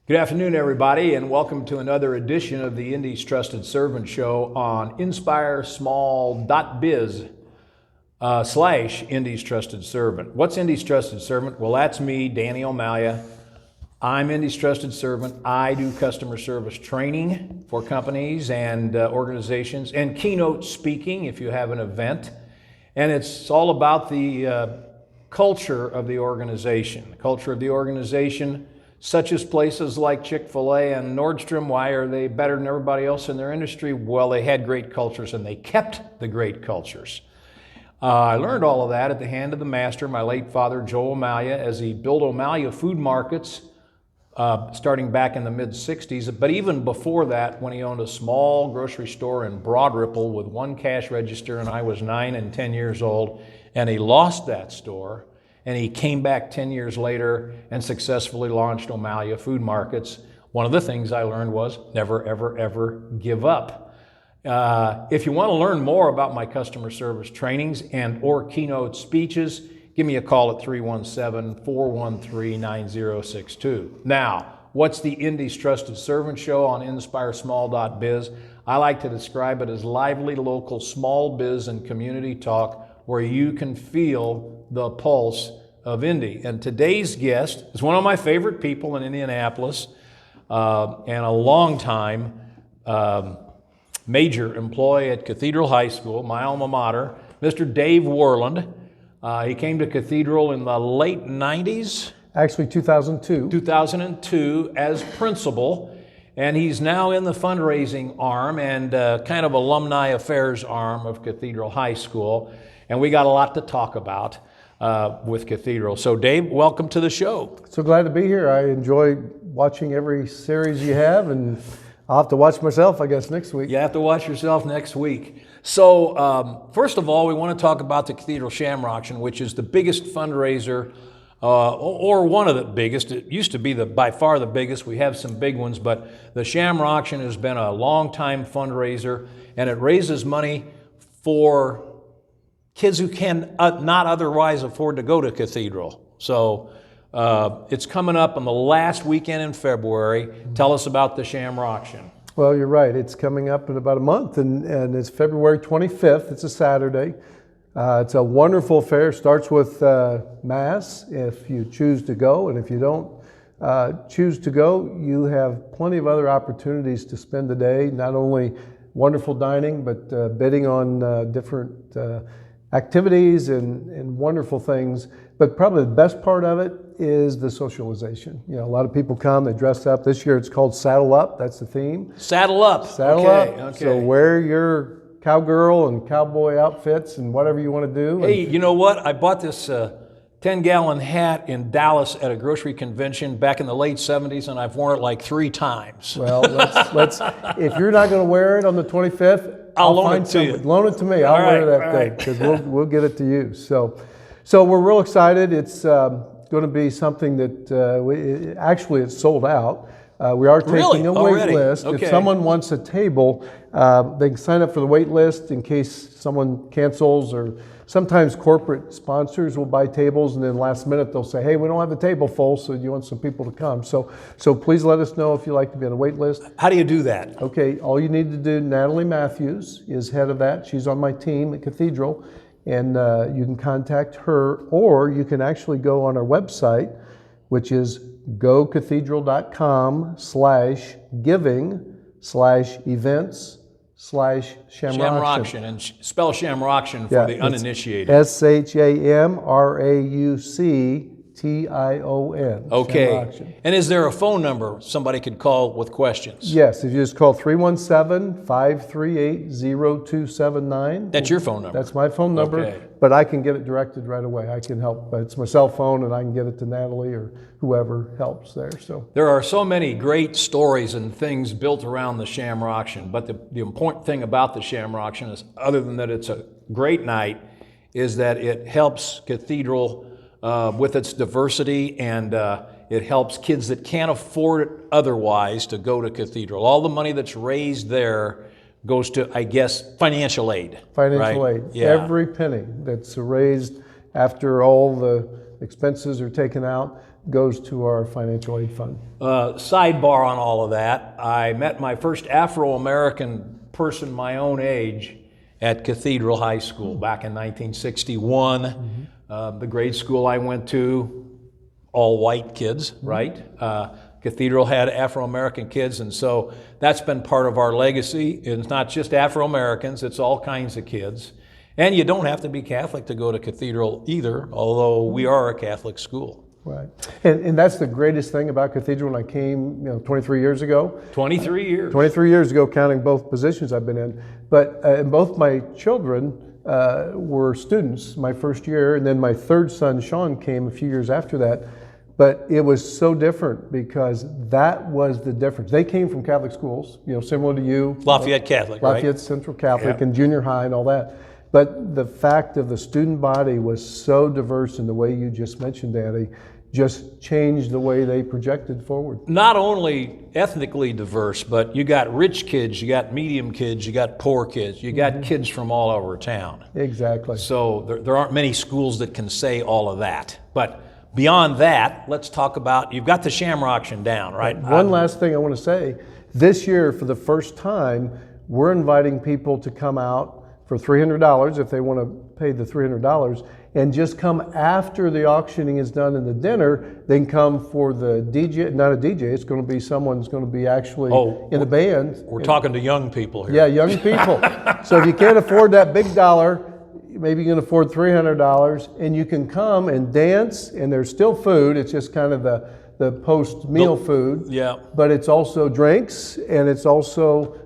Good afternoon, everybody, and welcome to another edition of the Indy's Trusted Servant Show on inspiresmall.biz / Indy's Trusted Servant. What's Indy's Trusted Servant? Well, that's me, Danny O'Malia. I'm Indy's Trusted Servant. I do customer service training for companies and organizations and keynote speaking if you have an event. And it's all about the culture of the organization. The culture of the organization, such as places like Chick-fil-A and Nordstrom. Why are they better than everybody else in their industry? Well, they had great cultures and they kept the great cultures. I learned all of that at the hand of the master, my late father, Joe O'Malia, as he built O'Malia Food Markets starting back in the mid-60s. But even before that, when he owned a small grocery store in Broad Ripple with one cash register, and I was 9 and 10 years old, and he lost that store. And he came back 10 years later and successfully launched O'Malia Food Markets. One of the things I learned was never, ever, ever give up. If you want to learn more about my customer service trainings and or keynote speeches, give me a call at 317-413-9062. Now, what's the Indy's Trusted Servant Show on inspiresmall.biz? I like to describe it as lively local small biz and community talk where you can feel the pulse of Indy. And today's guest is one of my favorite people in Indianapolis and a long-time major employee at Cathedral High School, my alma mater, Mr. Dave Worland. He came to Cathedral in the late 90s. Actually, 2002. 2002 as principal. And he's now in the fundraising arm and kind of alumni affairs arm of Cathedral High School. And we got a lot to talk about with Cathedral. So Dave, welcome to the show. So glad to be here. I enjoy watching every series you have, and I'll have to watch myself, I guess, next week. You have to watch yourself next week. So first of all, we want to talk about the Cathedral ShamrAuction, which is the biggest fundraiser or one of the biggest. It used to be by far the biggest. We have some big ones, but the ShamrAuction has been a long-time fundraiser, and it raises money for kids who can not otherwise afford to go to Cathedral. So it's coming up on the last weekend in February. Tell us about the ShamrAuction. Well, you're right. It's coming up in about a month, and it's February 25th. It's a Saturday. It's a wonderful fair. Starts with Mass if you choose to go, and if you don't choose to go, you have plenty of other opportunities to spend the day. Not only wonderful dining, but bidding on different activities and wonderful things. But probably the best part of it is the socialization. You know, a lot of people come, they dress up. This year it's called Saddle Up. That's the theme. Saddle Up. Saddle Up. Okay. So wear your cowgirl and cowboy outfits and whatever you want to do. Hey, you know what? I bought this 10-gallon hat in Dallas at a grocery convention back in the late 70s, and I've worn it like 3 times. Well, let's if you're not going to wear it on the 25th, I'll loan it to you. Loan it to me. I'll wear that thing because we'll get it to you. So we're real excited. It's going to be something that actually it's sold out. We are taking a wait list. Okay. If someone wants a table, they can sign up for the wait list in case someone cancels, or sometimes corporate sponsors will buy tables and then last minute they'll say, hey, we don't have the table full, so you want some people to come. So please let us know if you'd like to be on the wait list. How do you do that? Okay, all you need to do, Natalie Matthews is head of that. She's on my team at Cathedral, and you can contact her, or you can actually go on our website, which is gocatedral.com/giving/events/ShamrAuction. And spell ShamrAuction for the uninitiated. ShamrAuction. Okay. ShamrAuction. And is there a phone number somebody could call with questions? Yes, if you just call 317-538-0279. That's your phone number? That's my phone number, but I can get it directed right away. I can help. It's my cell phone, and I can get it to Natalie or whoever helps there. So there are so many great stories and things built around the ShamrAuction, but the important thing about the ShamrAuction is, other than that it's a great night, is that it helps Cathedral with its diversity, and it helps kids that can't afford it otherwise to go to Cathedral. All the money that's raised there goes to, I guess, financial aid. Financial aid. Yeah. Every penny that's raised after all the expenses are taken out goes to our financial aid fund. Sidebar on all of that, I met my first Afro-American person my own age at Cathedral High School back in 1961. The grade school I went to, all white kids, right? Cathedral had Afro-American kids, and so that's been part of our legacy. It's not just Afro-Americans, it's all kinds of kids. And you don't have to be Catholic to go to Cathedral either, although we are a Catholic school. Right. And that's the greatest thing about Cathedral. When I came, 23 years ago. 23 years. 23 years ago, counting both positions I've been in. But and both my children were students my first year, and then my third son, Sean, came a few years after that. But it was so different because that was the difference. They came from Catholic schools, similar to you. Lafayette Catholic, right? Lafayette Central Catholic, Yeah. and junior high and all that. But the fact of the student body was so diverse in the way you just mentioned, Danny, just changed the way they projected forward. Not only ethnically diverse, but you got rich kids, you got medium kids, you got poor kids, you got kids from all over town. Exactly. So there aren't many schools that can say all of that. But beyond that, let's talk about, you've got the ShamrAuction down, right? One last thing I want to say. This year, for the first time, we're inviting people to come out for $300 if they want to pay the $300, and just come after the auctioning is done in the dinner. They can come for the DJ, not a DJ, it's going to be someone's going to be actually in the band. We're talking to young people here. Yeah, young people. So if you can't afford that big dollar, maybe you can afford $300, and you can come and dance, and there's still food. It's just kind of the post-meal food. Yeah. But it's also drinks, and it's also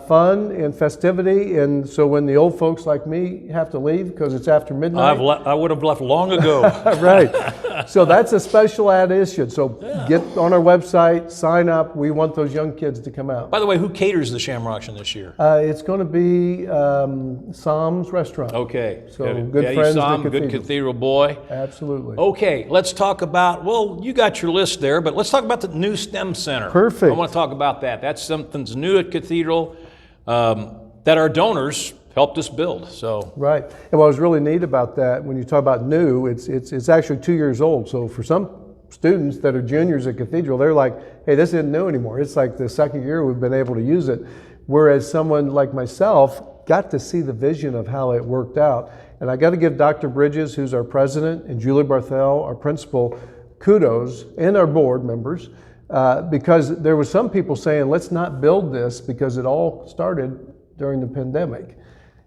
fun and festivity. And so when the old folks like me have to leave because it's after midnight. I would have left long ago. Right. So that's a special edition. So get on our website, sign up. We want those young kids to come out. By the way, who caters the ShamrAuction this year? It's going to be Sam's Restaurant. Okay. So good friends Sam, to good Cathedral. Cathedral boy. Absolutely. Okay, let's talk about, well, you got your list there, but let's talk about the new STEM Center. Perfect. I want to talk about that. That's something's new at Cathedral that our donors helped us build. So Right. And what was really neat about that, when you talk about new, it's actually 2 years old. So for some students that are juniors at Cathedral, they're like, hey, this isn't new anymore. It's like the second year we've been able to use it. Whereas someone like myself got to see the vision of how it worked out. And I got to give Dr. Bridges, who's our president, and Julie Barthel, our principal, kudos, and our board members, because there were some people saying, let's not build this because it all started during the pandemic.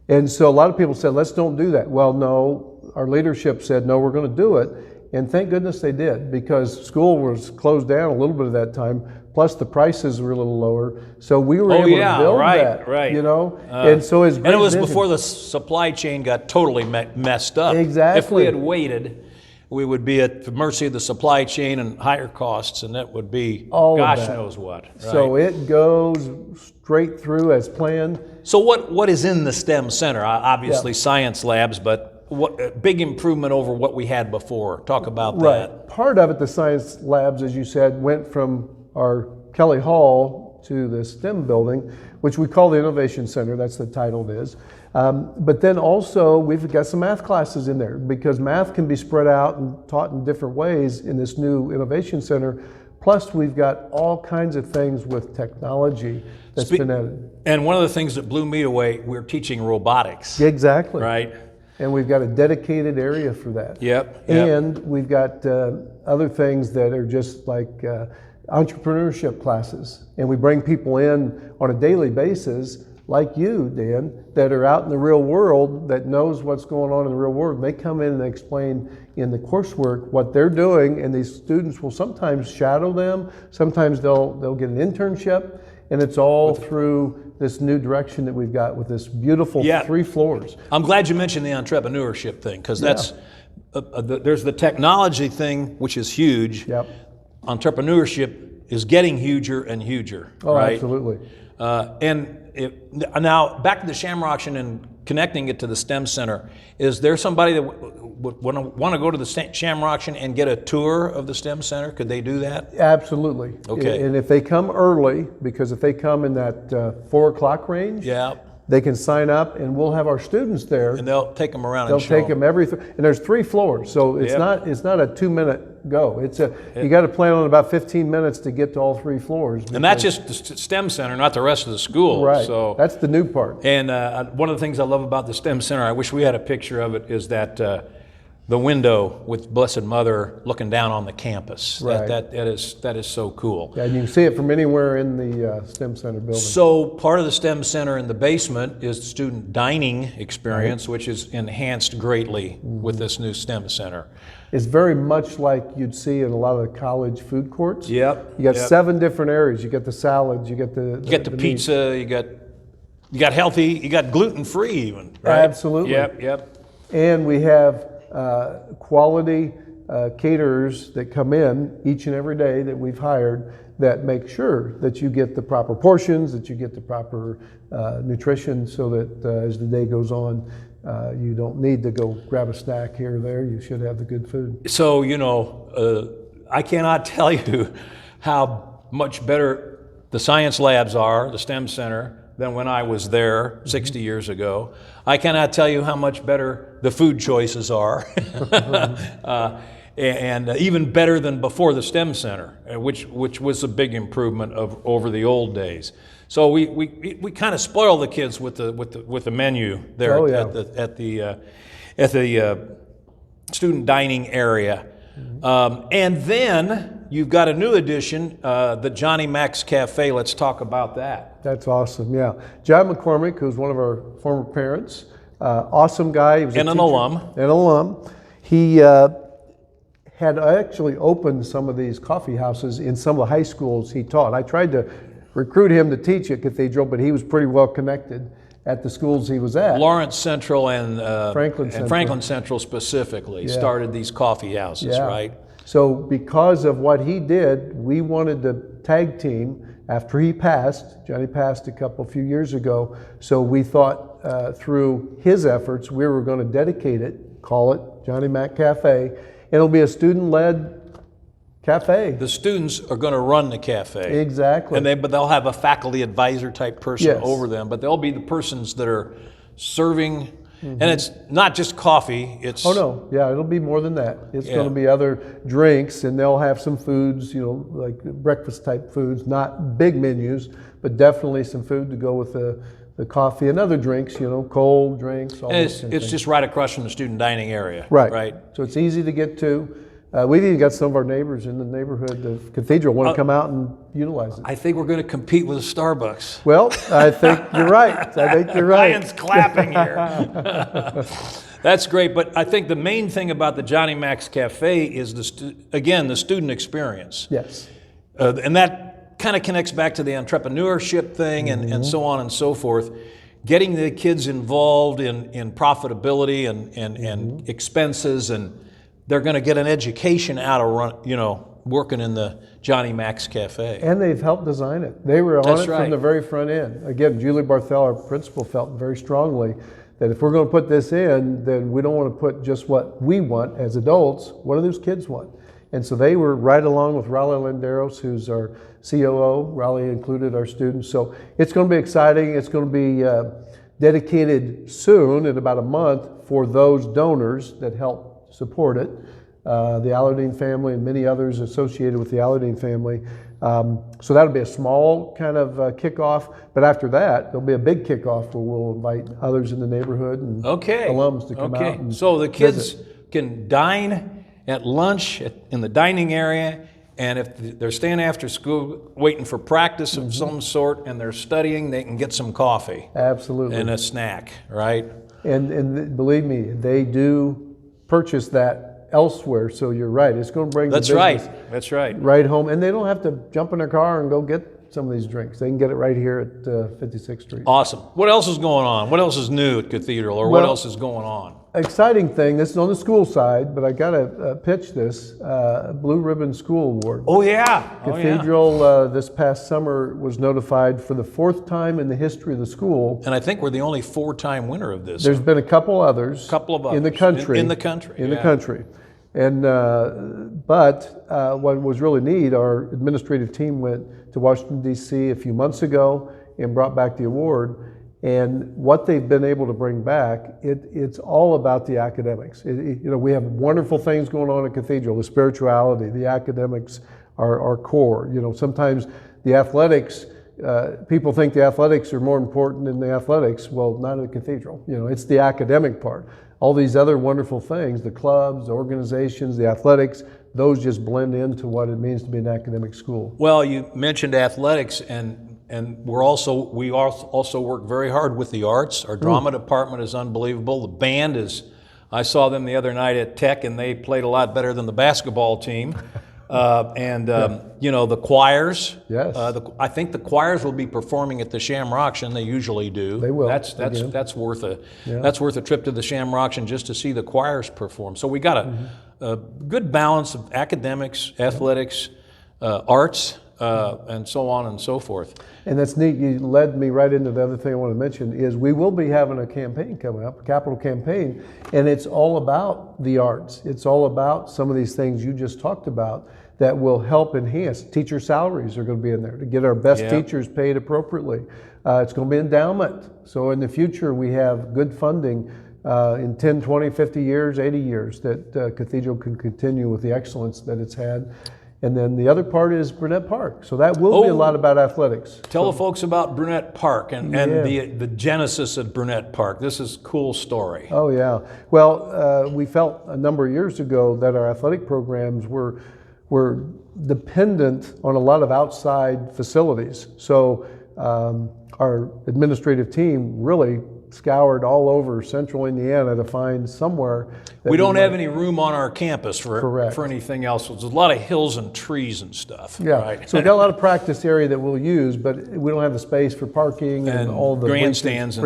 And so a lot of people said, let's don't do that. Well, no, our leadership said, no, we're going to do it. And thank goodness they did, because school was closed down a little bit of that time, plus the prices were a little lower. So we were able to build that, right. And so it's great. And it was vision. before the supply chain got totally messed up. Exactly. If we had waited, we would be at the mercy of the supply chain and higher costs, and that would be All of gosh that. knows what. Right? So it goes straight through as planned. So what is in the STEM Center? Obviously science labs, but what big improvement over what we had before. Talk about that. Part of it, the science labs, as you said, went from our Kelly Hall to the STEM building, which we call the Innovation Center. That's the title it is. But then also we've got some math classes in there, because math can be spread out and taught in different ways in this new Innovation Center. Plus we've got all kinds of things with technology that's been added. And one of the things that blew me away, we're teaching robotics. Exactly. Right? And we've got a dedicated area for that. Yep. And we've got other things that are just like entrepreneurship classes. And we bring people in on a daily basis, like you, Dan, that are out in the real world, that knows what's going on in the real world. They come in and explain in the coursework what they're doing, and these students will sometimes shadow them. Sometimes they'll get an internship, and it's all through this new direction that we've got with this beautiful 3 floors. I'm glad you mentioned the entrepreneurship thing, because that's there's the technology thing, which is huge. Yep. Entrepreneurship is getting huger and huger. Oh, right? absolutely. Now back to the ShamrAuction and connecting it to the STEM Center. Is there somebody that would want to go to the ShamrAuction and get a tour of the STEM Center? Could they do that? Absolutely. Okay. And if they come early, because if they come in that 4 o'clock range, They can sign up, and we'll have our students there. And they'll take them around They'll and show take them and there's 3 floors, so it's Yep. not a 2-minute go. You got to plan on about 15 minutes to get to all 3 floors. And that's just the STEM center, not the rest of the school. right. So, That's the new part. and one of the things I love about the STEM center, I wish we had a picture of it, is that the window with Blessed Mother looking down on the campus. Right. That is so cool. Yeah, and you can see it from anywhere in the STEM Center building. So part of the STEM center in the basement is the student dining experience, which is enhanced greatly with this new STEM center. It's very much like you'd see in a lot of the college food courts. Yep. You got yep. 7 different areas. You got the salads, you got the You got the meat. pizza. You got healthy. You got gluten free even. Right? Absolutely. Yep. And we have quality caterers that come in each and every day that we've hired that make sure that you get the proper portions, that you get the proper nutrition, so that as the day goes on, you don't need to go grab a snack here or there. You should have the good food. So, I cannot tell you how much better the science labs are, the STEM center, than when I was there 60 years ago. I cannot tell you how much better the food choices are, and even better than before the STEM center, which was a big improvement over the old days. So we kind of spoil the kids with the menu there Oh, yeah. at the student dining area. And then you've got a new addition, the Johnny Mac's Cafe. Let's talk about that. That's awesome, yeah. John McCormick, who's one of our former parents, awesome guy. He was And a an teacher, alum. An alum. He had actually opened some of these coffee houses in some of the high schools he taught. I tried to recruit him to teach at Cathedral, but he was pretty well connected at the schools he was at. Lawrence Central and Franklin Central specifically started these coffee houses, Yeah. right? So because of what he did, we wanted to tag team after he passed. Johnny passed a few years ago. So we thought through his efforts, we were going to dedicate it, call it Johnny Mac Cafe. It'll be a student-led cafe. The students are going to run the cafe. Exactly. But they'll have a faculty advisor type person Yes. over them, but they'll be the persons that are serving. And it's not just coffee, it's Oh no, yeah, it'll be more than that. It's Yeah. going to be other drinks, and they'll have some foods, like breakfast type foods, not big menus, but definitely some food to go with the coffee and other drinks, cold drinks, all and those kind of it's things. just right across from the student dining area. Right. Right. So it's easy to get to. We've even got some of our neighbors in the neighborhood of Cathedral want to come out and utilize it. I think we're going to compete with Starbucks. Well, I think you're right. Ryan's clapping here. That's great, but I think the main thing about the Johnny Mac's Cafe is the student experience. Yes. And that kind of connects back to the entrepreneurship thing and so on and so forth. Getting the kids involved in profitability and expenses, and they're going to get an education out of working in the Johnny Mac's Cafe. And they've helped design it. They were on That's it right. from the very front end. Again, Julie Barthel, our principal, felt very strongly that if we're going to put this in, then we don't want to put just what we want as adults. What do those kids want? And so they were right along with Raleigh Landeros, who's our COO. Raleigh included our students. So it's going to be exciting. It's going to be dedicated soon, in about a month, for those donors that help support it. The Allardyne family and many others associated with the Allardyne family. So that'll be a small kind of kickoff, but after that, there'll be a big kickoff where we'll invite others in the neighborhood and alums to come out. And so the kids visit. can dine at lunch in the dining area, and if they're staying after school waiting for practice of some sort and they're studying, they can get some coffee Absolutely. and a snack, right? And believe me, they do purchase that elsewhere, so you're right. It's going to bring That's the right. business That's right. right home, and they don't have to jump in their car and go get some of these drinks. They can get it right here at 56th Street. Awesome. What else is going on? What else is new at Cathedral, or what Well, else is going on? Exciting thing, this is on the school side, but I got to pitch this, Blue Ribbon School Award. Oh yeah. Cathedral this past summer was notified for the 4th time in the history of the school. And I think we're the only 4-time winner of this. There's been a couple others. in the others. country. In the country, In the yeah. country. And, but what was really neat, our administrative team went to Washington, D.C. a few months ago and brought back the award. And what they've been able to bring back, it's all about the academics. We have wonderful things going on at Cathedral, the spirituality, the academics are core. Sometimes the athletics, people think the athletics are more important than the athletics. Well, not at Cathedral. It's the academic part. All these other wonderful things, the clubs, the organizations, the athletics, those just blend into what it means to be an academic school. Well, you mentioned athletics, and we also work very hard with the arts. Our drama department is unbelievable. The band is, I saw them the other night at Tech, and they played a lot better than the basketball team. The choirs. Yes. I think the choirs will be performing at the ShamrAuction. They usually do. They will. That's worth a trip to the ShamrAuction just to see the choirs perform. So we got a good balance of academics, athletics, arts, and so on and so forth. And that's neat. You led me right into the other thing I want to mention is we will be having a campaign coming up, a capital campaign, and it's all about the arts. It's all about some of these things you just talked about that will help enhance. Teacher salaries are going to be in there to get our best teachers paid appropriately. It's going to be endowment. So in the future, we have good funding in 10, 20, 50 years, 80 years that Cathedral can continue with the excellence that it's had. And then the other part is Brunette Park. So that will be a lot about athletics. Tell the folks about Brunette Park and the genesis of Brunette Park. This is a cool story. Oh, yeah. Well, we felt a number of years ago that our athletic programs were dependent on a lot of outside facilities. So our administrative team really scoured all over central Indiana to find somewhere. We don't have any room on our campus Correct. for anything else. There's a lot of hills and trees and stuff. Yeah, right? So we got a lot of practice area that we'll use, but we don't have the space for parking and all the grandstands and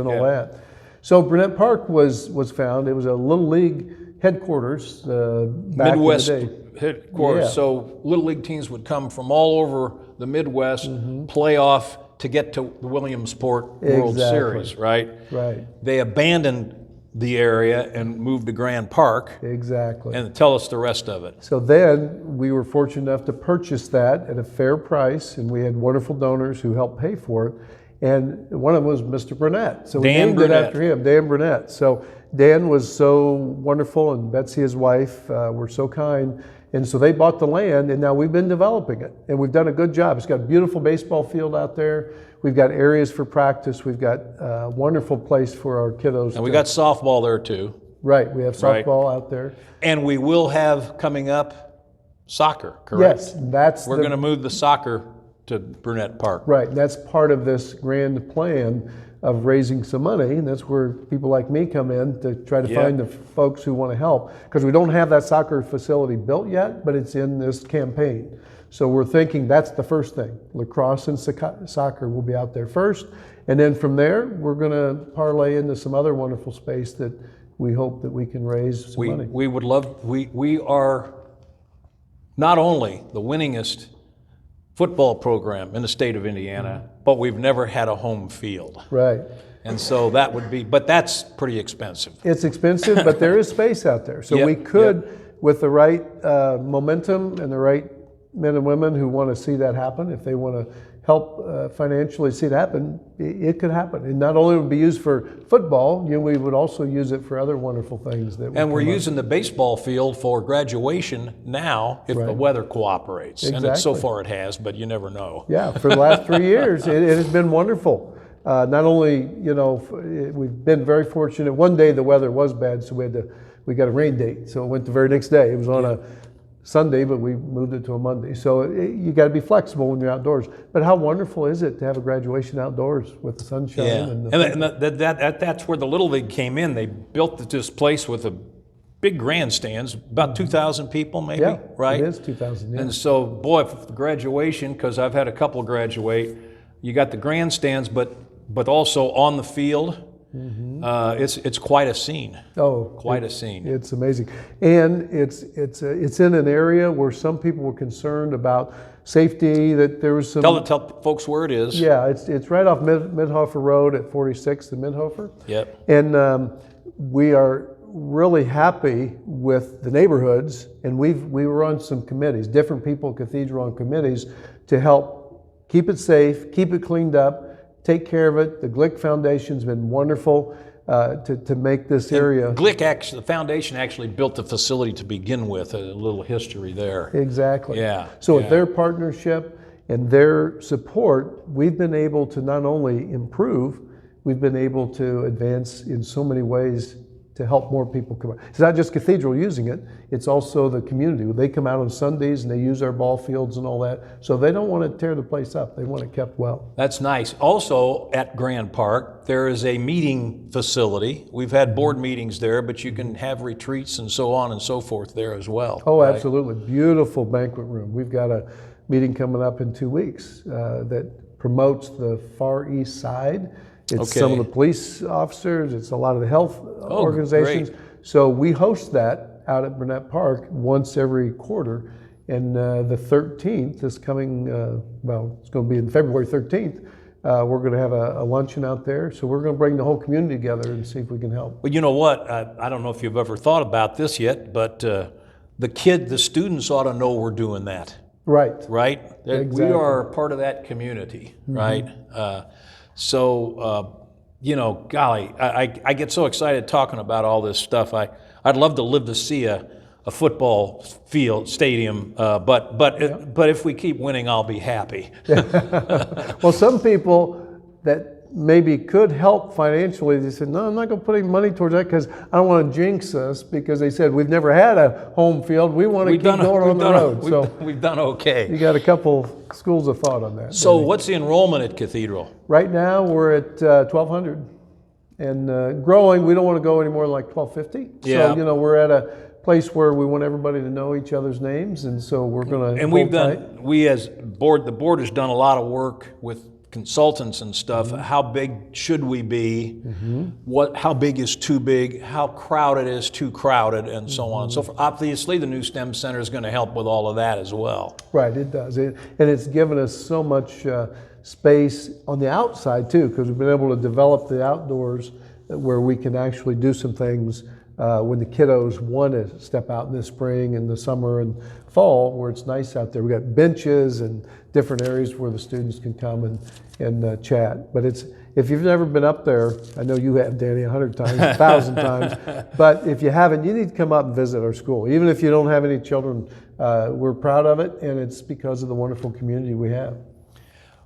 all that. So Brunette Park was found. It was a Little League headquarters back Midwest in the day. headquarters. Yeah. So Little League teams would come from all over the Midwest, play off to get to the Williamsport World Series, right? Right. They abandoned the area and moved to Grand Park. Exactly. And tell us the rest of it. So then we were fortunate enough to purchase that at a fair price, and we had wonderful donors who helped pay for it. And one of them was Mr. Brunette. So we named it after him, Dan Brunette. So Dan was so wonderful, and Betsy, his wife, were so kind. And so they bought the land, and now we've been developing it. And we've done a good job. It's got a beautiful baseball field out there. We've got areas for practice. We've got a wonderful place for our kiddos. And we got softball there too. Right, we have softball out there. And we will have coming up soccer, correct? Yes, We're going to move the soccer to Brunette Park. Right, that's part of this grand plan of raising some money, and that's where people like me come in to try to find the folks who want to help, because we don't have that soccer facility built yet, but it's in this campaign. So we're thinking that's the first thing. Lacrosse and soccer will be out there first, and then from there we're going to parlay into some other wonderful space that we hope that we can raise some money. We would love, we are not only the winningest football program in the state of Indiana, but we've never had a home field. Right. And so that would be, but that's pretty expensive. It's expensive, but there is space out there. So we could, with the right momentum and the right men and women who want to see that happen, if they want to help financially see it happen, it could happen. And not only would it be used for football, we would also use it for other wonderful things. And we're using the baseball field for graduation now if the weather cooperates. Exactly. And so far it has, but you never know. Yeah, for the last 3 years, it has been wonderful. Not only, we've been very fortunate. One day the weather was bad, so we got a rain date, so it went the very next day. It was on a Sunday, but we moved it to a Monday. So you got to be flexible when you're outdoors. But how wonderful is it to have a graduation outdoors with the sunshine? And that's where the Little League came in. They built this place with a big grandstands, about 2,000 people maybe, right? It is 2,000, yeah. And so, boy, for the graduation, because I've had a couple graduate, you got the grandstands, but also on the field. It's quite a scene. Quite a scene. It's amazing, and it's in an area where some people were concerned about safety. That there was some. Tell folks where it is. Yeah, it's right off Midhofer Road at 46th and Midhofer. Yep. And we are really happy with the neighborhoods, and we were on some committees, different people at Cathedral on committees to help keep it safe, keep it cleaned up. take care of it. The Glick Foundation's been wonderful to make this area. Glick actually, the foundation actually built the facility to begin with. A little history there. Exactly. Yeah. So with their partnership and their support, we've been able to not only improve, we've been able to advance in so many ways to help more people come out. It's not just Cathedral using it, it's also the community. They come out on Sundays and they use our ball fields and all that. So they don't want to tear the place up, they want it kept well. That's nice. Also at Grand Park, there is a meeting facility. We've had board meetings there, but you can have retreats and so on and so forth there as well. Oh, right? Absolutely. Beautiful banquet room. We've got a meeting coming up in 2 weeks that promotes the Far East Side. It's some of the police officers, it's a lot of the health organizations. Great. So we host that out at Burnett Park once every quarter. And the 13th is coming, it's going to be in February 13th. We're going to have a luncheon out there. So we're going to bring the whole community together and see if we can help. Well, you know what? I don't know if you've ever thought about this yet, but the students ought to know we're doing that. Right. Right? Exactly. We are part of that community, right? Golly, I get so excited talking about all this stuff. I'd love to live to see a football field stadium, but if we keep winning, I'll be happy. Well, some people that maybe could help financially, they said, no, I'm not going to put any money towards that because I don't want to jinx us, because they said we've never had a home field. We want to keep going on the road. We've done okay. You got a couple schools of thought on that. So what's the enrollment at Cathedral? Right now we're at 1,200 and growing. We don't want to go any more than like 1,250. Yeah. So, we're at a place where we want everybody to know each other's names, and so we're going to. And the board has done a lot of work with consultants and stuff. How big should we be? How big is too big? How crowded is too crowded, and so on and so forth. Obviously, the new STEM Center is going to help with all of that as well. Right, it does, and it's given us so much space on the outside too, because we've been able to develop the outdoors where we can actually do some things when the kiddos want to step out in the spring and the summer and fall, where it's nice out there. We got benches and different areas where the students can come and chat. But if you've never been up there, I know you have, Danny, 100 times, 1,000 times, but if you haven't, you need to come up and visit our school. Even if you don't have any children, we're proud of it, and it's because of the wonderful community we have.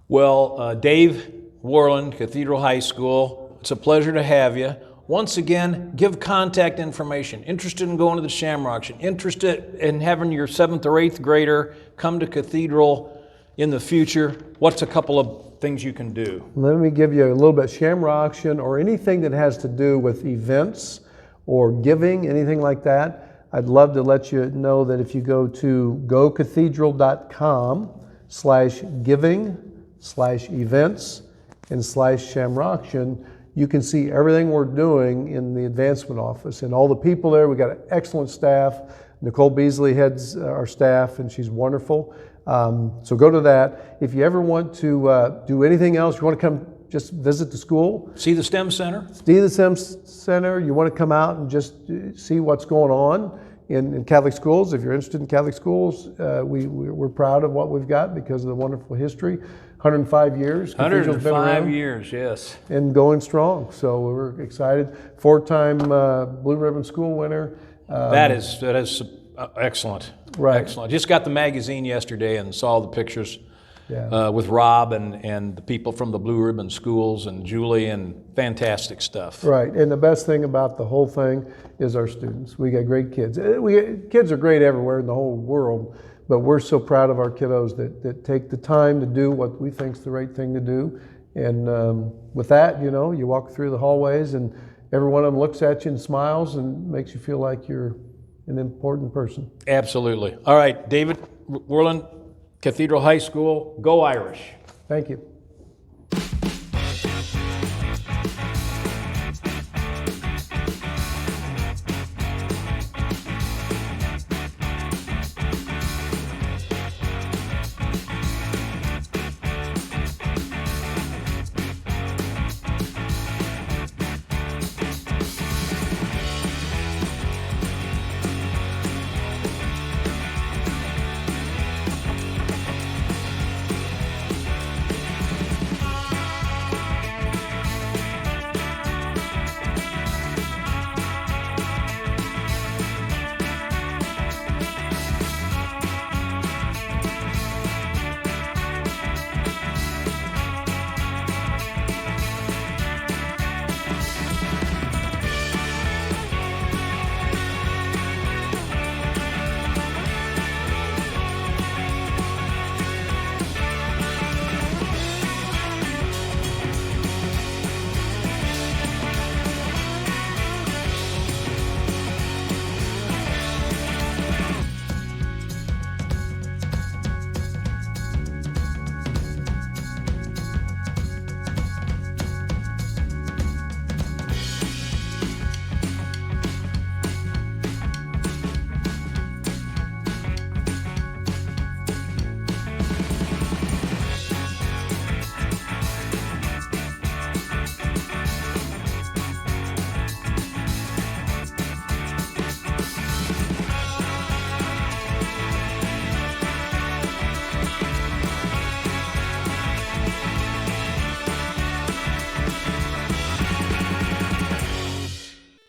Well, Dave Worland, Cathedral High School, it's a pleasure to have you. Once again, give contact information. Interested in going to the ShamrAuction, interested in having your 7th or 8th grader come to Cathedral in the future, what's a couple of things you can do? Let me give you a little bit. ShamrAuction, or anything that has to do with events or giving, anything like that, I'd love to let you know that if you go to gocathedral.com/giving/events and /ShamrAuction, you can see everything we're doing in the advancement office and all the people there. We got an excellent staff. Nicole Beasley heads our staff, and she's wonderful. So go to that. If you ever want to do anything else, you want to come just visit the school. See the STEM Center? See the STEM Center. You want to come out and just see what's going on in Catholic schools. If you're interested in Catholic schools, we're proud of what we've got because of the wonderful history. 105 years. 105 years, yes. And going strong. So we're excited. 4-time Blue Ribbon School winner. That is excellent. Right. Excellent. Just got the magazine yesterday and saw the pictures Yeah. with Rob and the people from the Blue Ribbon Schools and Julie, and fantastic stuff. Right. And the best thing about the whole thing is our students. We got great kids. Kids are great everywhere in the whole world, but we're so proud of our kiddos that take the time to do what we think is the right thing to do. And with that, you walk through the hallways and every one of them looks at you and smiles and makes you feel like you're an important person. Absolutely. All right, David Worland, Cathedral High School, go Irish. Thank you.